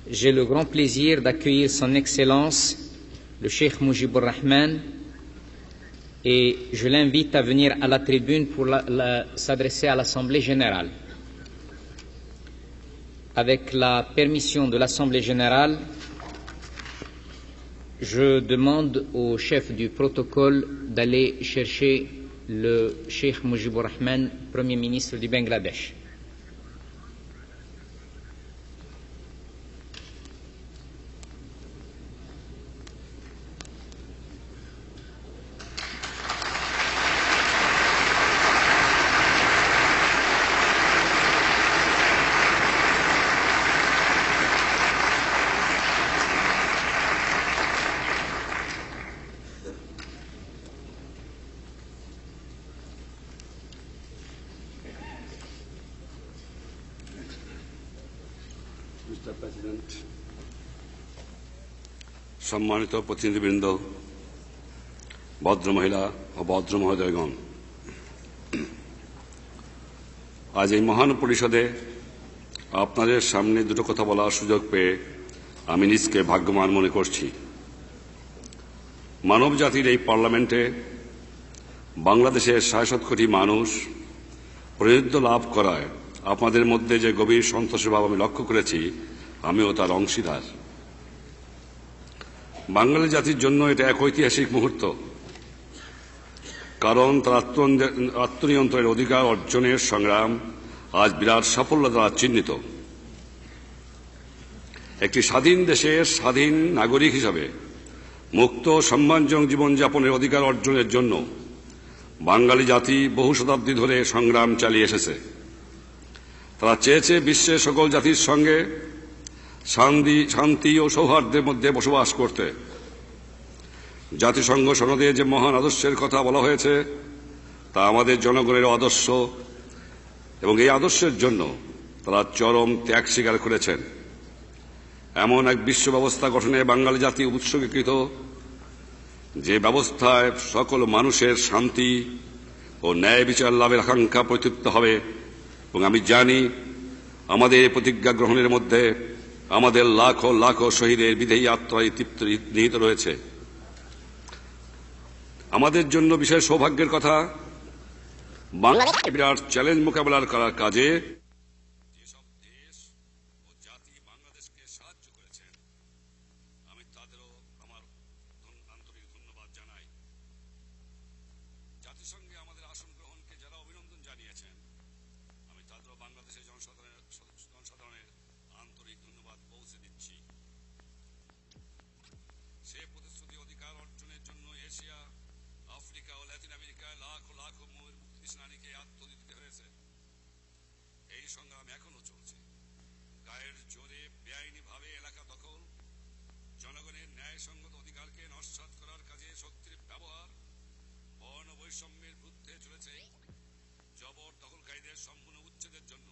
j'ai le grand plaisir d'accueillir Son Excellence, le Cheikh Mujibur Rahman, et je l'invite à venir à la tribune pour s'adresser à l'Assemblée générale. Avec la permission de l'Assemblée générale, je demande au chef du protocole d'aller chercher le Cheikh Mujibur Rahman, Premier ministre du Bangladesh. সম্মানিত প্রতিনিধিবৃন্দ, ভদ্র মহিলা ও ভদ্র মহোদয়গণ, আজ এই মহান পরিষদে আপনাদের সামনে দুটো কথা বলার সুযোগ পেয়ে আমি নিজকে ভাগ্যবান মনে করছি। মানব জাতির এই পার্লামেন্টে বাংলাদেশের ৬৭ কোটি মানুষ প্রতিনিধিত্ব লাভ করায় আপনাদের মধ্যে যে গভীর সন্তোষের ভাব আমি লক্ষ্য করেছি, আমিও তার অংশীদার। বাঙালি জাতির জন্য এটা এক ঐতিহাসিক মুহূর্ত, কারণ তার আত্মনিয়ন্ত্রণের অধিকার অর্জনের সংগ্রাম আজ বিরাট সাফল্য দ্বারা চিহ্নিত। একটি স্বাধীন দেশের স্বাধীন নাগরিক হিসাবে মুক্ত সম্মানজনক জীবনযাপনের অধিকার অর্জনের জন্য বাঙালি জাতি বহু শতাব্দী ধরে সংগ্রাম চালিয়ে এসেছে। তারা চেয়েছে বিশ্বের সকল জাতির সঙ্গে শান্তি ও সৌহার্দ্যের মধ্যে বসবাস করতে। জাতিসংঘ সনদে যে মহান আদর্শের কথা বলা হয়েছে তা আমাদের জনগণের আদর্শ, এবং এই আদর্শের জন্য তারা চরম ত্যাগ স্বীকার করেছেন। এমন এক বিশ্ব ব্যবস্থা গঠনে বাঙালি জাতি উৎসর্গীকৃত, যে ব্যবস্থায় সকল মানুষের শান্তি ও ন্যায় বিচার লাভের আকাঙ্ক্ষা প্রতিষ্ঠিত হবে। এবং আমি জানি আমাদের এই প্রতিজ্ঞা গ্রহণের মধ্যে আমাদের লাখো লাখো শহীদের বিদেহী আত্মায় তৃপ্ত নিহিত রয়েছে। আমাদের জন্য বিশেষ সৌভাগ্যের কথা, বাংলাদেশ বিরাট চ্যালেঞ্জ মোকাবেলা করার কাজে যেসব দেশ ও জাতি বাংলাদেশকে সাহায্য করেছেন, আমি তাদেরও আমার আন্তরিক ধন্যবাদ জানাই। জাতিসংঘে আমাদের আসন গ্রহণকে যারা অভিনন্দন জানিয়েছেন, আমি তাদেরও বাংলাদেশের জনসাধারণের আন্তরিক ধন্যবাদ পৌঁছে দিচ্ছি। সে প্রতিশ্রুতি অধিকার অর্জনের জন্য এশিয়া, আফ্রিকা ও ল্যাটিন আমেরিকায় লাখো লাখো মুক্তির সেনানীকে আত্মহত্যা দিতে হয়েছে। এই সংগ্রাম এখনো চলছে। গায়ের জোরে বেআইনিভাবে এলাকা দখল, জনগণের ন্যায়সঙ্গত অধিকারকে নস্যাৎ করার কাজে শক্তির ব্যবহার, বর্ণ বৈষম্যের বিরুদ্ধে চলেছে জবর দখলকারীদের সম্পূর্ণ উচ্ছেদের জন্য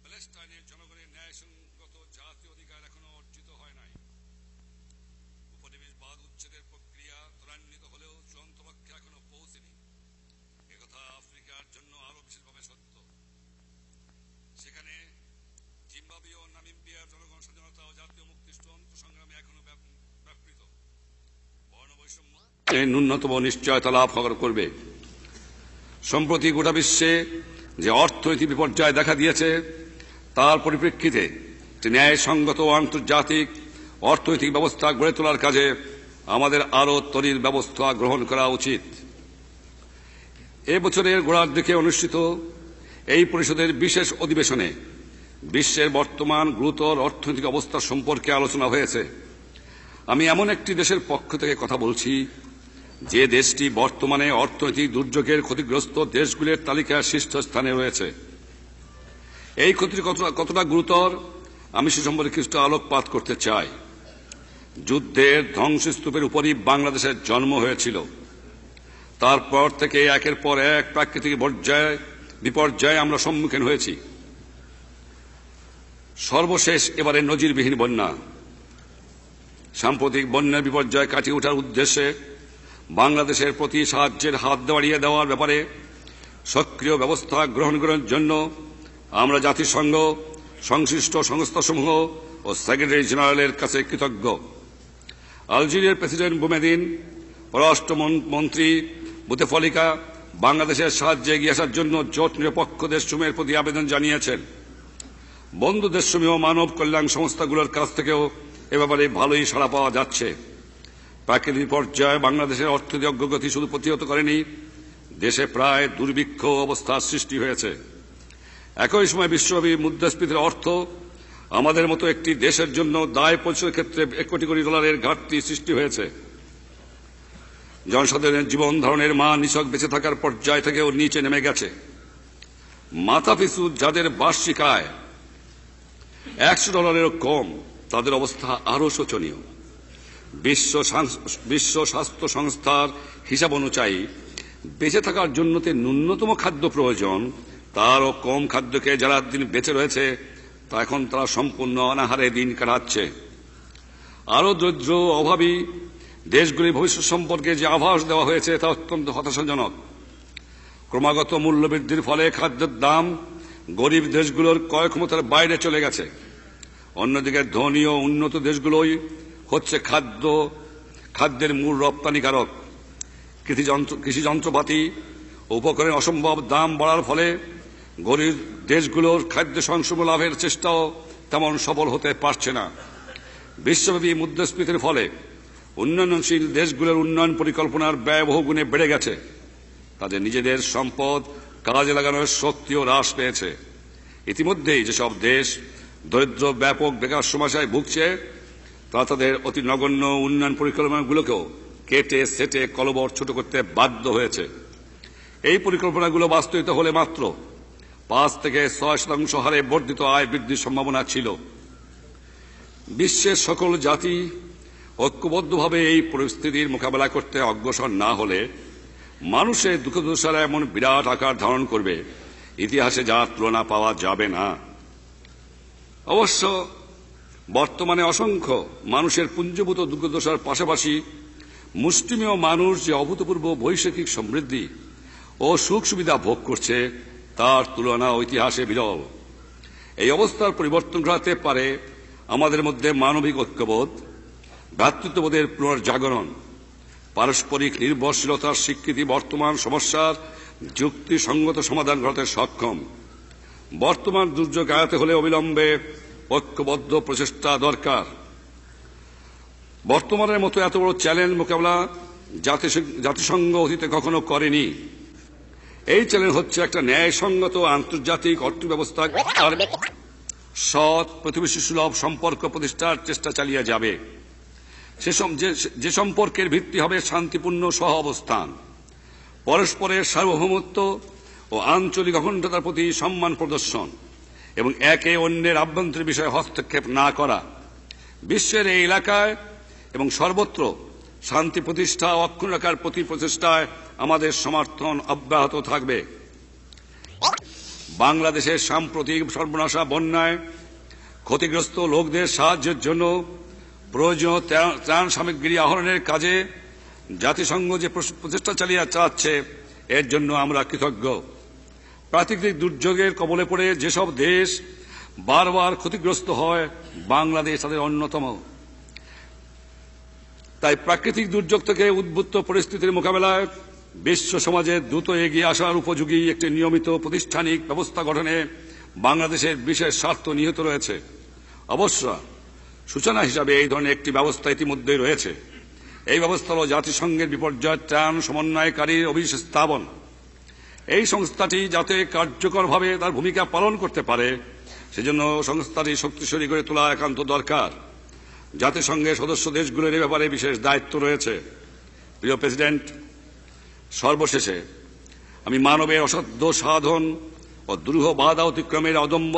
প্যালেস্টাইনের জনগণের ন্যায়সঙ্গত জাতীয় অধিকার এখনো অর্জিত হয় নাই। উপনিবেশবাদ উচ্ছেদের প্রক্রিয়া ত্বরান্বিত হলেও চূড়ান্ত লক্ষ্যে এখনো পৌঁছেনি। একথা আফ্রিকার জন্য আরো বিশেষভাবে সত্য। সেখানে জিম্বাবুয়ে ও নামিবিয়ার জনগণ স্বাধীনতা ও জাতীয় মুক্তির চূড়ান্ত সংগ্রামে এখনো ব্যাপৃত। বর্ণ বৈষম্য ন্যূনতম নিশ্চয়তা লাভ করবে। সম্প্রতি গোটা বিশ্বে যে অর্থনৈতিক বিপর্যয় দেখা দিয়েছে, তার পরিপ্রেক্ষিতে একটি ন্যায়সঙ্গত ও আন্তর্জাতিক অর্থনৈতিক ব্যবস্থা গড়ে তোলার কাজে আমাদের আরও তরির ব্যবস্থা গ্রহণ করা উচিত। এ বছরের গোড়ার দিকে অনুষ্ঠিত এই পরিষদের বিশেষ অধিবেশনে বিশ্বের বর্তমান গুরুতর অর্থনৈতিক অবস্থা সম্পর্কে আলোচনা হয়েছে। আমি এমন একটি দেশের পক্ষ থেকে কথা বলছি, যে দেশটি বর্তমানে অর্থনৈতিক দুর্যোগের ক্ষতিগ্রস্ত দেশগুলির তালিকায় শীর্ষস্থানে রয়েছে। এই ক্ষতি কতটা গুরুতর আমি সে সম্পর্কে কিছু আলোকপাত করতে চাই। যুদ্ধের ধ্বংসস্তূপের উপরই বাংলাদেশের জন্ম হয়েছিল। তারপর থেকে একের পর এক প্রাকৃতিক বিপর্যয়ে আমরা সম্মুখীন হয়েছি। সর্বশেষ এবারে নজিরবিহীন বন্যা। সাম্প্রতিক বন্যার বিপর্যয় কাটিয়ে ওঠার উদ্দেশ্যে বাংলাদেশের প্রতি সাহায্যের হাত বাড়িয়ে দেওয়ার ব্যাপারে সক্রিয় ব্যবস্থা গ্রহণ করার জন্য আমরা জাতিসংঘ, সংশ্লিষ্ট সংস্থাসমূহ ও সেক্রেটারি জেনারেলের কাছে কৃতজ্ঞ। আলজেরিয়ার প্রেসিডেন্ট বুমেদিন, পররাষ্ট্র মন্ত্রী বুতেফলিকা বাংলাদেশের সাহায্যে এগিয়ে আসার জন্য জোট নিরপেক্ষ দেশসমূহের প্রতি আবেদন জানিয়েছেন। বন্ধু দেশসমূহ মানব কল্যাণ সংস্থাগুলোর কাছ থেকেও এ ব্যাপারে ভালোই সাড়া পাওয়া যাচ্ছে। প্রাকৃতিক পর্যায়ে বাংলাদেশের অর্থনৈতিক অগ্রগতি শুধু প্রতিহত করেনি, দেশে প্রায় দুর্ভিক্ষ অবস্থার সৃষ্টি হয়েছে। একই সময় বিশ্বব্যাপী মুদ্রাস্ফীতির অর্থ আমাদের মতো একটি দেশের জন্য দায় পরিশোধের ক্ষেত্রে $1 কোটি ডলারের ঘাটতি সৃষ্টি হয়েছে। জনসাধারণের জীবন ধারণের মান নিছক বেঁচে থাকার পর্যায় থেকেও নিচে নেমে গেছে। মাথাপিছু যাদের বার্ষিক আয় $100 কম, তাদের অবস্থা আরও শোচনীয়। বিশ্ব স্বাস্থ্য সংস্থার হিসাব অনুযায়ী বেঁচে থাকার জন্য ন্যূনতম খাদ্য প্রয়োজন, তারও কম খাদ্যকে যারা দিন বেঁচে রয়েছে তা এখন তারা সম্পূর্ণ অনাহারে দিন কাটাচ্ছে। আরও দরিদ্র অভাবী দেশগুলির ভবিষ্যৎ সম্পর্কে যে আভাস দেওয়া হয়েছে তা অত্যন্ত হতাশাজনক। ক্রমাগত মূল্যবৃদ্ধির ফলে খাদ্যের দাম গরিব দেশগুলোর ক্রয় ক্ষমতার বাইরে চলে গেছে। অন্যদিকে ধনী ও উন্নত দেশগুলোই হচ্ছে খাদ্যের মূল রপ্তানিকারক। কৃষি যন্ত্রপাতি ও উপকরণের অসম্ভব দাম বাড়ার ফলে গরিব দেশগুলোর খাদ্য সংসম লাভের চেষ্টাও তেমন সফল হতে পারছে না। বিশ্বব্যাপী মুদ্রাস্ফীতির ফলে উন্নয়নশীল দেশগুলোর উন্নয়ন পরিকল্পনার ব্যয় বহুগুণে বেড়ে গেছে। তাদের নিজেদের সম্পদ কাজে লাগানোর শক্তিও হ্রাস পেয়েছে। ইতিমধ্যেই যেসব দেশ দরিদ্র ব্যাপক বেকার সমস্যায় ভুগছে তা তাদের অতি নগণ্য উন্নয়ন পরিকল্পনাগুলোকেও কেটে সেটে কলবর ছোট করতে বাধ্য হয়েছে। এই পরিকল্পনাগুলো বাস্তবায়িত হলে মাত্র 5 থেকে 6% হারে বর্ধিত আয় বৃদ্ধির সম্ভাবনা ছিল। বিশ্বের সকল জাতি ঐক্যবদ্ধভাবে এই পরিস্থিতির মোকাবেলা করতে অগ্রসর না হলে মানুষের দুঃখ দুর্দশা এমন বিরাট আকার ধারণ করবে, ইতিহাসে যার তুলনা পাওয়া যাবে না। অবশ্য বর্তমানে অসংখ্য মানুষের পুঞ্জীভূত দুঃখ দুর্দশার পাশাপাশি মুষ্টিমেয় মানুষ যে অভূতপূর্ব বৈশ্বিক সমৃদ্ধি ও সুখ সুবিধা ভোগ করছে তার তুলনা ইতিহাসে বিরল। এই অবস্থার পরিবর্তন ঘটাতে পারে আমাদের মধ্যে মানবিক ঐক্যবোধ, ভ্রাতৃত্ববোধের পুনর্জাগরণ, পারস্পরিক নির্ভরশীলতার স্বীকৃতি বর্তমান সমস্যার যুক্তিসঙ্গত সমাধান ঘটাতে সক্ষম। বর্তমান দুর্যোগ এড়াতে হলে অবিলম্বে ঐক্যবদ্ধ প্রচেষ্টা দরকার। বর্তমানের মতো এত বড় চ্যালেঞ্জ মোকাবেলা জাতিসংঘ অতীতে কখনো করেনি। এই চ্যালেঞ্জ হচ্ছে একটা ন্যায়সঙ্গত আন্তর্জাতিক অর্থব্যবস্থা সৎ প্রতিবেশী সুলভ সম্পর্ক প্রতিষ্ঠার চেষ্টা চালিয়ে যাবে। যে সম্পর্কের ভিত্তি হবে শান্তিপূর্ণ সহ অবস্থান, পরস্পরের সার্বভৌমত্ব ও আঞ্চলিক অখণ্ডতার প্রতি সম্মান প্রদর্শন এবং একে অন্যের আভ্যন্তরীণ বিষয়ে হস্তক্ষেপ না করা। বিশ্বের এই এলাকায় এবং সর্বত্র শান্তি প্রতিষ্ঠা ও অক্ষুণ্ণ রাখার প্রতি প্রচেষ্টায় আমাদের সমর্থন অব্যাহত থাকবে। বাংলাদেশের সাম্প্রতিক সর্বনাশা বন্যায় ক্ষতিগ্রস্ত লোকদের সাহায্যের জন্য প্রয়োজনীয় ত্রাণ সামগ্রী আহরণের কাজে জাতিসংঘ যে প্রচেষ্টা চালাচ্ছে এর জন্য আমরা কৃতজ্ঞ। প্রাকৃতিক দুর্যোগের কবলে পড়ে যেসব দেশ বারবার ক্ষতিগ্রস্ত হয়, বাংলাদেশ তাদের অন্যতম। তাই প্রাকৃতিক দুর্যোগ থেকে উদ্ভূত পরিস্থিতির মোকাবেলায় বিশ্ব সমাজে দ্রুত এগিয়ে আসার উপযোগী একটি নিয়মিত প্রাতিষ্ঠানিক ব্যবস্থা গঠনে বাংলাদেশের বিশেষ স্বার্থ নিহিত রয়েছে। অবশ্য সূচনা হিসাবে এই ধরনের একটি ব্যবস্থা ইতিমধ্যেই রয়েছে। এই ব্যবস্থা হল জাতিসংঘের বিপর্যয় ত্রাণ সমন্বয়কারীর অফিস স্থাপন। এই সংস্থাটি যাতে কার্যকরভাবে তার ভূমিকা পালন করতে পারে সেজন্য সংস্থাটি শক্তিশালী করে তোলা একান্ত দরকার। জাতিসংঘের সদস্য দেশগুলোর এ ব্যাপারে বিশেষ দায়িত্ব রয়েছে। প্রিয় প্রেসিডেন্ট, সর্বশেষে আমি মানবের অসাধ্য সাধন ও দুরূহ বাধা অতিক্রমের অদম্য